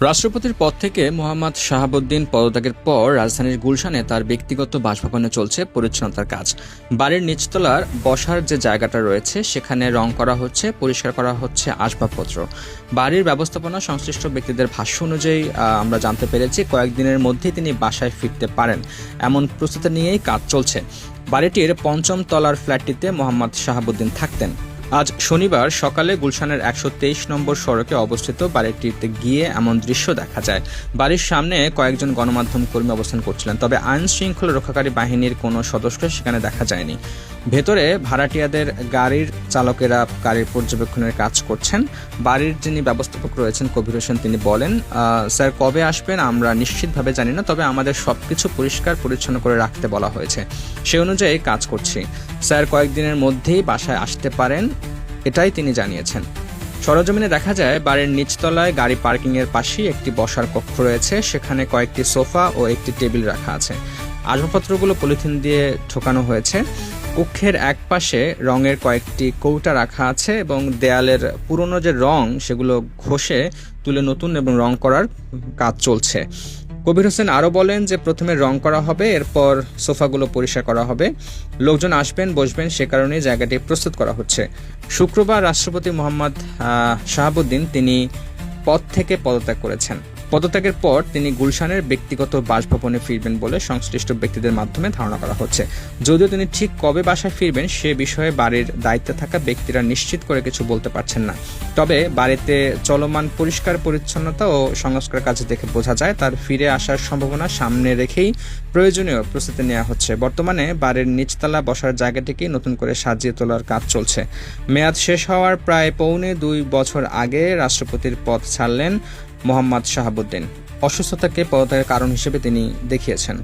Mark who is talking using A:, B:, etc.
A: রাষ্ট্রপতির পদ থেকে মোহাম্মদ শাহাবুদ্দিন পদত্যাগের পর রাজধানীর গুলশানে তার ব্যক্তিগত বাসভবনে চলছে পরিচ্ছন্নতার কাজ। বাড়ির নিচতলার বসার যে জায়গাটা রয়েছে সেখানে রং করা হচ্ছে, পরিষ্কার করা হচ্ছে আসবাবপত্র। বাড়ির ব্যবস্থাপনা সংশ্লিষ্ট ব্যক্তিদের ভাষ্য অনুযায়ী আমরা জানতে পেরেছি কয়েকদিনের মধ্যেই তিনি বাসায় ফিরতে পারেন, এমন প্রস্তুতি নিয়েই কাজ চলছে। বাড়িটির ৫ম তলার ফ্ল্যাটটিতে মোহাম্মদ শাহাবুদ্দিন থাকতেন। আজ শনিবার সকালে গুলশানের ১২৩ নম্বর সড়কে অবস্থিত বাড়িটিতে গিয়ে এমন দৃশ্য দেখা যায়। বাড়ির সামনে কয়েকজন গণমাধ্যম কর্মী অবস্থান করছিলেন, তবে আইন শৃঙ্খলা রক্ষাকারী বাহিনীর কোনো সদস্য সেখানে দেখা যায়নি। ভেতরে ভাড়াটিয়াদের গাড়ির চালকেরা গাড়ির পর্যবেক্ষণের কাজ করছেন। বাড়ির যিনি ব্যবস্থাপক রয়েছেন কবির হোসেন, তিনি বলেন, স্যার কবে আসবেন আমরা নিশ্চিতভাবে জানি না, তবে আমাদের সবকিছু পরিষ্কার পরিচ্ছন্ন করে রাখতে বলা হয়েছে, সে অনুযায়ী কাজ করছি। স্যার কয়েকদিনের মধ্যেই বাসায় আসতে পারেন, এটাই তিনি জানিয়েছেন। সরজমিনে দেখা যায় বাড়ির নিচতলায় গাড়ি পার্কিংয়ের পাশেই একটি বসার কক্ষ রয়েছে, সেখানে কয়েকটি সোফা ও একটি টেবিল রাখা আছে। আসবাবপত্রগুলো পলিথিন দিয়ে ঢোকানো হয়েছে। কক্ষের একপাশে রঙের কয়েকটি কৌটা রাখা আছে এবং দেয়ালের পুরনো যে রং সেগুলো ঘষে তুলে নতুন এবং রং করার কাজ চলছে। কবির হোসেন আরও বলেন যে প্রথমে রং করা হবে, এরপর সোফাগুলো পরিষ্কার করা হবে। লোকজন আসবেন, বসবেন, সে কারণে জায়গাটি প্রস্তুত করা হচ্ছে। শুক্রবার রাষ্ট্রপতি মোহাম্মদ শাহাবুদ্দিন তিনি পদ থেকে পদত্যাগ করেছেন। পদত্যাগের পর তিনি গুলশানের ব্যক্তিগত বাসভবনে ফিরবেন বলে সংশ্লিষ্ট ব্যক্তিদের মাধ্যমে ধারণা করা হচ্ছে। যদিও তিনি ঠিক কবে বাসায় ফিরবেন সে বিষয়ে বাড়ির দায়িত্বে থাকা ব্যক্তিরা নিশ্চিত করে কিছু বলতে পারছেন না। তবে বাড়িতে চলমান পরিষ্কার পরিচ্ছন্নতা ও সংস্কার কাজ দেখে বোঝা যায় তার ফিরে আসার সম্ভাবনা সামনে রেখেই প্রয়োজনীয় প্রস্তুতি নেওয়া হচ্ছে। বর্তমানে বাড়ির নিচতলা বসার জায়গাটিকে নতুন করে সাজিয়ে তোলার কাজ চলছে। মেয়াদ শেষ হওয়ার প্রায় ২.৫ বছর আগে রাষ্ট্রপতির পদ ছাড়লেন মোহাম্মদ শাহাবুদ্দিন। অসুস্থতাকে পদত্যাগের কারণ হিসেবে তিনি দেখিয়েছেন।